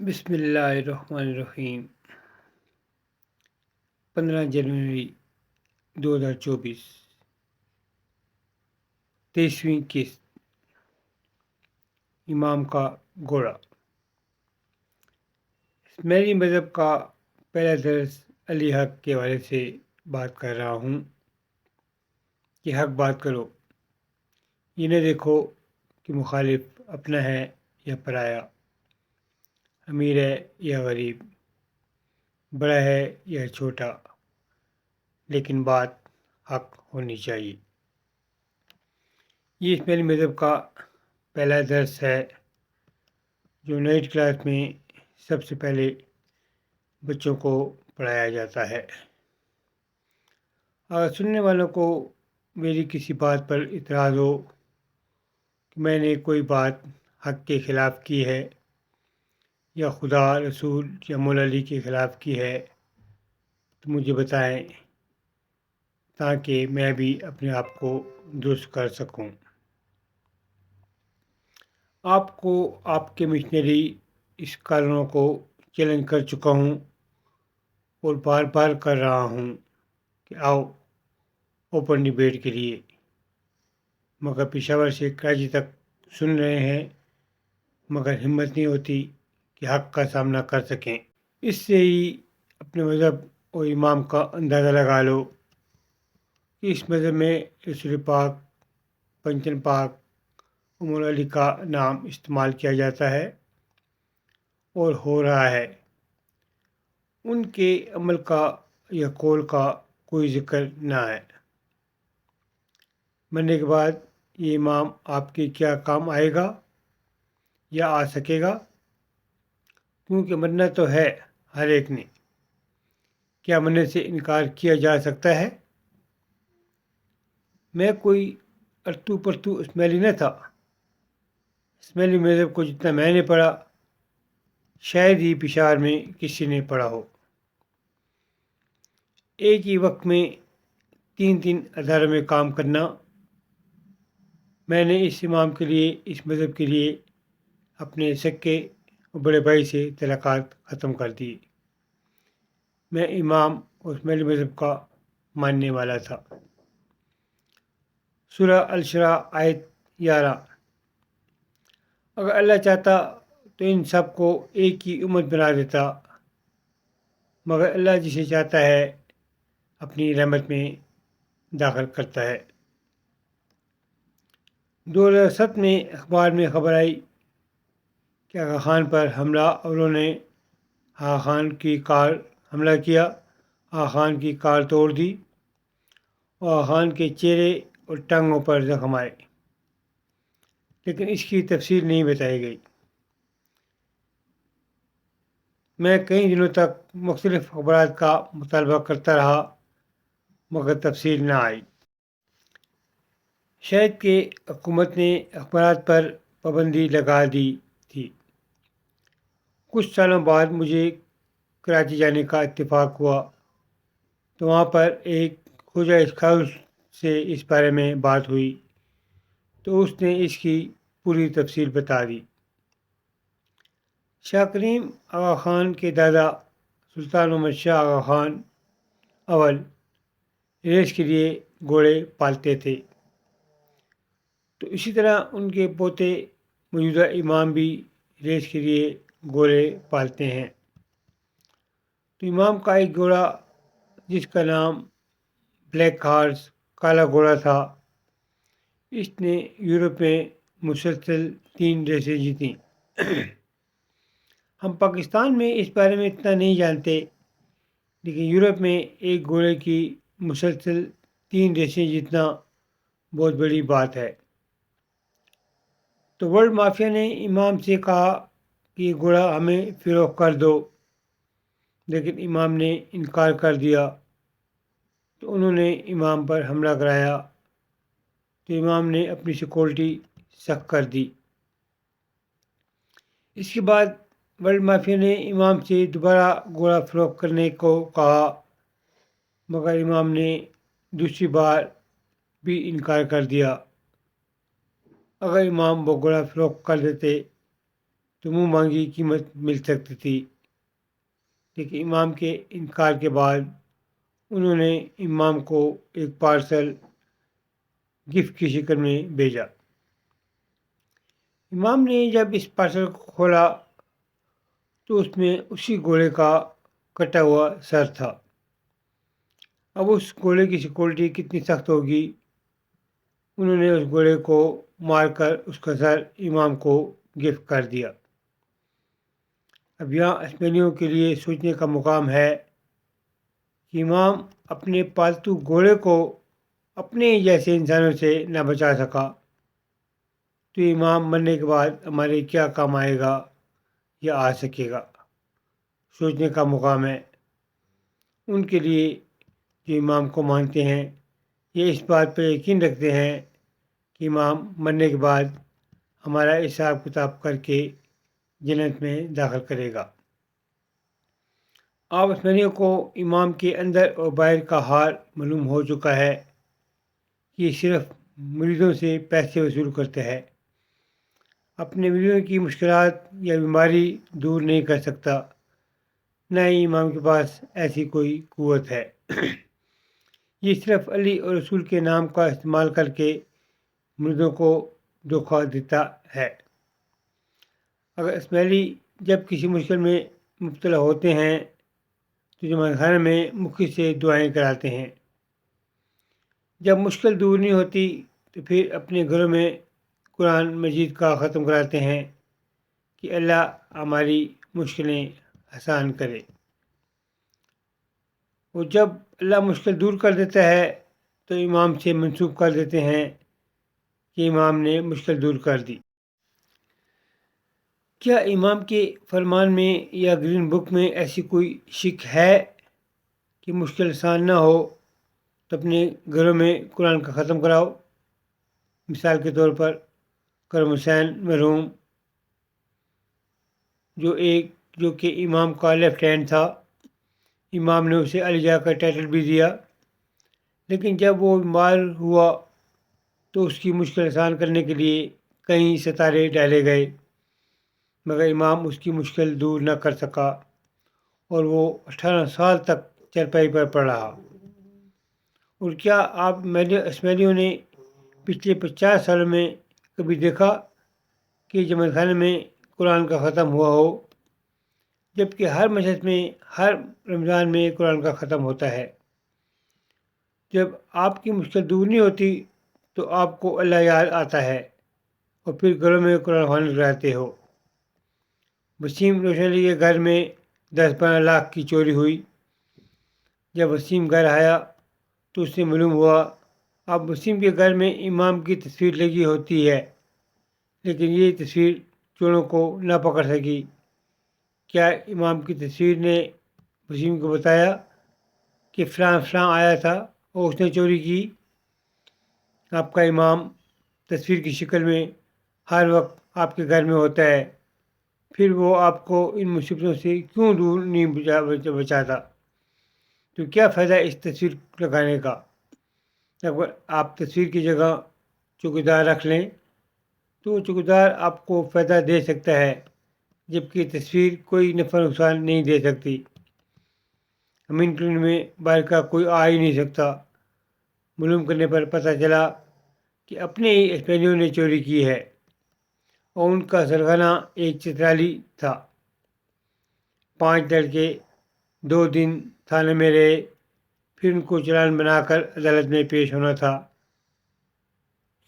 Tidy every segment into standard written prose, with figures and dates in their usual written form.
بسم اللہ الرحمن الرحیم 15 جنوری 2024 23ویں قسط امام کا گھوڑا اسماعیلی مذہب کا پہلا درس علی حق کے حوالے سے بات کر رہا ہوں کہ حق بات کرو، یہ نہ دیکھو کہ مخالف اپنا ہے یا پرایا، امیر ہے یا غریب، بڑا ہے یا چھوٹا، لیکن بات حق ہونی چاہیے۔ یہ اسماعیلی مذہب کا پہلا درس ہے جو نائٹ کلاس میں سب سے پہلے بچوں کو پڑھایا جاتا ہے۔ اگر سننے والوں کو میری کسی بات پر اعتراض ہو کہ میں نے کوئی بات حق کے خلاف کی ہے یا خدا، رسول یا مولا علی کے خلاف کی ہے تو مجھے بتائیں تاکہ میں بھی اپنے آپ کو درست کر سکوں۔ آپ کو آپ کے مشنری اسکالروں کو چیلنج کر چکا ہوں اور بار بار کر رہا ہوں کہ آؤ اوپن ڈیبیٹ کے لیے، مگر پشاور سے کراچی تک سن رہے ہیں، مگر ہمت نہیں ہوتی کہ حق کا سامنا کر سکیں۔ اس سے ہی اپنے مذہب اور امام کا اندازہ لگا لو کہ اس مذہب میں رسول پاک، پنجتن پاک اور مولا علی کا نام استعمال کیا جاتا ہے اور ہو رہا ہے، ان کے عمل کا یا قول کا کوئی ذکر نہ ہے۔ مرنے کے بعد یہ امام آپ کے کیا کام آئے گا یا آ سکے گا؟ کیونکہ مرنا تو ہے ہر ایک نے، کیا مرنے سے انکار کیا جا سکتا ہے؟ میں کوئی ارتو پرتو اسماعیلی نہ تھا۔ اسماعیلی مذہب کو جتنا میں نے پڑھا شاید ہی پشاور میں کسی نے پڑھا ہو۔ ایک ہی وقت میں 3 اداروں میں کام کرنا۔ میں نے اس امام کے لیے، اس مذہب کے لیے اپنے سکے اور بڑے بھائی سے تعلقات ختم کر دیے۔ میں امام اور اسماعیلی مذہب کا ماننے والا تھا۔ سورہ الشرح آیت 11۔ اگر اللہ چاہتا تو ان سب کو ایک ہی امت بنا دیتا، مگر اللہ جسے چاہتا ہے اپنی رحمت میں داخل کرتا ہے۔ 2007 میں اخبار میں خبر آئی کہ آغا خان پر حملہ آوروں نے آغا خان کی کار حملہ کیا، آغا خان کی کار توڑ دی اور آغا خان کے چہرے اور ٹانگوں پر زخم آئے، لیکن اس کی تفصیل نہیں بتائی گئی۔ میں کئی دنوں تک مختلف اخبارات کا مطالبہ کرتا رہا، مگر تفصیل نہ آئی۔ شاید کہ حکومت نے اخبارات پر پابندی لگا دی تھی۔ کچھ سالوں بعد مجھے کراچی جانے کا اتفاق ہوا تو وہاں پر ایک خواجہ اسکاؤٹ سے اس بارے میں بات ہوئی تو اس نے اس کی پوری تفصیل بتا دی۔ شاہ کریم آغا خان کے دادا سلطان محمد شاہ آغا خان اول ریس کے لیے گھوڑے پالتے تھے، تو اسی طرح ان کے پوتے موجودہ امام بھی ریس کے لیے گھوڑے پالتے ہیں۔ تو امام کا ایک گھوڑا جس کا نام بلیک ہارس، کالا گھوڑا تھا، اس نے یورپ میں مسلسل 3 ریسیں جیتیں۔ ہم پاکستان میں اس بارے میں اتنا نہیں جانتے، لیکن یورپ میں ایک گھوڑے کی مسلسل 3 ریسیں جیتنا بہت بڑی بات ہے۔ تو ورلڈ مافیا نے امام سے کہا کہ یہ گھوڑا ہمیں فروخت کر دو، لیکن امام نے انکار کر دیا، تو انہوں نے امام پر حملہ کرایا، تو امام نے اپنی سیکورٹی سخت کر دی۔ اس کے بعد ورلڈ مافیا نے امام سے دوبارہ گھوڑا فروخت کرنے کو کہا، مگر امام نے دوسری بار بھی انکار کر دیا۔ اگر امام وہ گھوڑا فروخت کر دیتے تو منہ مانگی قیمت مل سکتی تھی، لیکن امام کے انکار کے بعد انہوں نے امام کو ایک پارسل گفٹ کی شکل میں بھیجا۔ امام نے جب اس پارسل کو کھولا تو اس میں اسی گھوڑے کا کٹا ہوا سر تھا۔ اب اس گھوڑے کی سیکورٹی کتنی سخت ہوگی، انہوں نے اس گھوڑے کو مار کر اس کا سر امام کو گفٹ کر دیا۔ اب یہاں اسماعیلیوں کے لیے سوچنے کا مقام ہے کہ امام اپنے پالتو گھوڑے کو اپنے جیسے انسانوں سے نہ بچا سکا تو امام مرنے کے بعد ہمارے کیا کام آئے گا یا آ سکے گا۔ سوچنے کا مقام ہے ان کے لیے جو امام کو مانتے ہیں، یہ اس بات پہ یقین رکھتے ہیں کہ امام مرنے کے بعد ہمارا حساب کتاب کر کے جنت میں داخل کرے گا۔ آپ اسماعیلیوں کو امام کے اندر اور باہر کا حال معلوم ہو چکا ہے کہ یہ صرف مریدوں سے پیسے وصول کرتے ہیں، اپنے مریدوں کی مشکلات یا بیماری دور نہیں کر سکتا، نہ ہی امام کے پاس ایسی کوئی قوت ہے۔ یہ صرف علی اور رسول کے نام کا استعمال کر کے مریدوں کو دھوکہ دیتا ہے۔ اگر اسماعیلی جب کسی مشکل میں مبتلا ہوتے ہیں تو جماعت خانے میں مکھی سے دعائیں کراتے ہیں۔ جب مشکل دور نہیں ہوتی تو پھر اپنے گھروں میں قرآن مجید کا ختم کراتے ہیں کہ اللہ ہماری مشکلیں آسان کرے، اور جب اللہ مشکل دور کر دیتا ہے تو امام سے منسوب کر دیتے ہیں کہ امام نے مشکل دور کر دی۔ کیا امام کے فرمان میں یا گرین بک میں ایسی کوئی شک ہے کہ مشکل آسان نہ ہو تو اپنے گھروں میں قرآن کا ختم کراؤ؟ مثال کے طور پر کرم حسین مرحوم جو کہ امام کا لیفٹ ہینڈ تھا، امام نے اسے علی جا کا ٹائٹل بھی دیا، لیکن جب وہ بیمار ہوا تو اس کی مشکل آسان کرنے کے لیے کئی ستارے ڈالے گئے، مگر امام اس کی مشکل دور نہ کر سکا اور وہ 18 سال تک چرپائی پر پڑا رہا۔ اور کیا آپ اسماعیلیوں نے پچھلے 50 سالوں میں کبھی دیکھا کہ جماعت خانے میں قرآن کا ختم ہوا ہو، جبکہ ہر مسجد میں ہر رمضان میں قرآن کا ختم ہوتا ہے؟ جب آپ کی مشکل دور نہیں ہوتی تو آپ کو اللہ یاد آتا ہے اور پھر گھروں میں قرآن خوانی کراتے ہو۔ وسیم روشن علی کے گھر میں 10-12 لاکھ کی چوری ہوئی۔ جب وسیم گھر آیا تو اس سے معلوم ہوا اب وسیم کے گھر میں امام کی تصویر لگی ہوتی ہے، لیکن یہ تصویر چوروں کو نہ پکڑ سکی۔ کیا امام کی تصویر نے وسیم کو بتایا کہ فلاں فلاں آیا تھا اور اس نے چوری کی؟ آپ کا امام تصویر کی شکل میں ہر وقت آپ کے گھر میں ہوتا ہے، پھر وہ آپ کو ان مصیبتوں سے کیوں دور نہیں بچاتا؟ تو کیا فائدہ اس تصویر لگانے کا؟ اگر آپ تصویر کی جگہ چوکیدار رکھ لیں تو چوکیدار آپ کو فائدہ دے سکتا ہے، جبکہ تصویر کوئی نفع نقصان نہیں دے سکتی۔ امین کلین میں باہر کا کوئی آ ہی نہیں سکتا۔ معلوم کرنے پر پتہ چلا کہ اپنے ہی اسپینیوں نے چوری کی ہے اور ان کا سرغنہ ایک چترالی تھا۔ 5 لڑکے 2 دن تھانے میں رہے، پھر ان کو چلان بنا کر عدالت میں پیش ہونا تھا۔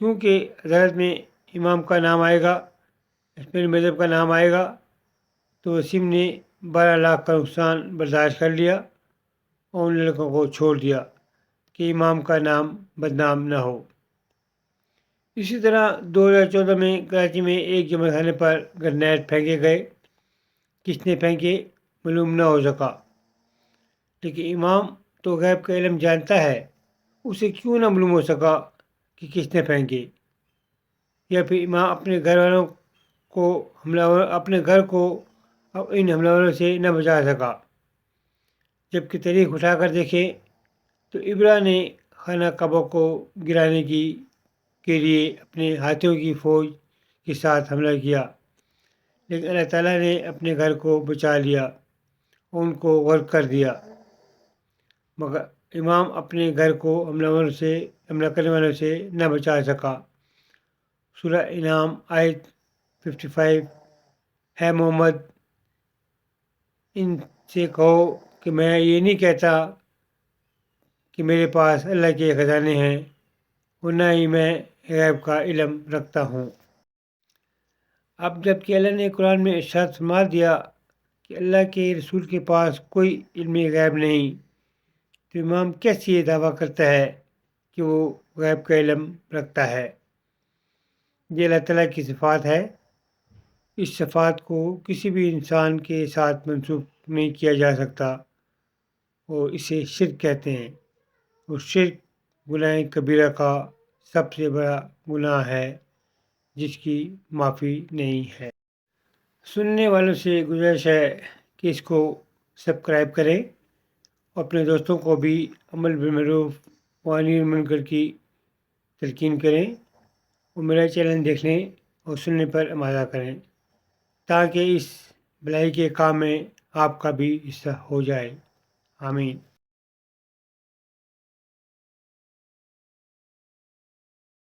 کیونکہ عدالت میں امام کا نام آئے گا، اسپین مذہب کا نام آئے گا، تو وسیم نے 12 لاکھ کا نقصان برداشت کر لیا اور ان لڑکوں کو چھوڑ دیا کہ امام کا نام بدنام نہ ہو۔ اسی طرح 2014 میں کراچی میں ایک جماعت خانے پر گرنیڈ پھینکے گئے۔ کس نے پھینکے معلوم نہ ہو سکا، لیکن امام تو غیب کا علم جانتا ہے، اسے کیوں نہ معلوم ہو سکا کہ کس نے پھینکے؟ یا پھر امام اپنے گھر والوں کو اپنے گھر کو ان حملہ سے نہ بچا سکا؟ جبکہ تاریخ اٹھا کر دیکھیں تو ابرا نے خانہ کعبہ کو گرانے کے لیے اپنے ہاتھیوں کی فوج کے ساتھ حملہ کیا، لیکن اللہ تعالیٰ نے اپنے گھر کو بچا لیا، ان کو غرق کر دیا، مگر امام اپنے گھر کو حملہ کرنے والوں سے نہ بچا سکا۔ سورہ انعام آیت 55۔ ہے محمد، ان سے کہو کہ میں یہ نہیں کہتا کہ میرے پاس اللہ کے خزانے ہیں، اور نہ ہی میں غیب کا علم رکھتا ہوں۔ اب جب کہ اللہ نے قرآن میں ارشاد فرما دیا کہ اللہ کے رسول کے پاس کوئی علم غیب نہیں، تو امام کیسے یہ دعویٰ کرتا ہے کہ وہ غیب کا علم رکھتا ہے؟ یہ اللہ تعالیٰ کی صفات ہے، اس صفات کو کسی بھی انسان کے ساتھ منسوب نہیں کیا جا سکتا، اور اسے شرک کہتے ہیں، اور شرک گناہ کبیرہ کا سب سے بڑا گناہ ہے جس کی معافی نہیں ہے۔ سننے والوں سے گزارش ہے کہ اس کو سبسکرائب کریں، اور اپنے دوستوں کو بھی عمل بالمعروف و نہی عن المنکر کی تلقین کریں، اور میرا چینل دیکھنے اور سننے پر عمل کریں، تاکہ اس بھلائی کے کام میں آپ کا بھی حصہ ہو جائے۔ آمین۔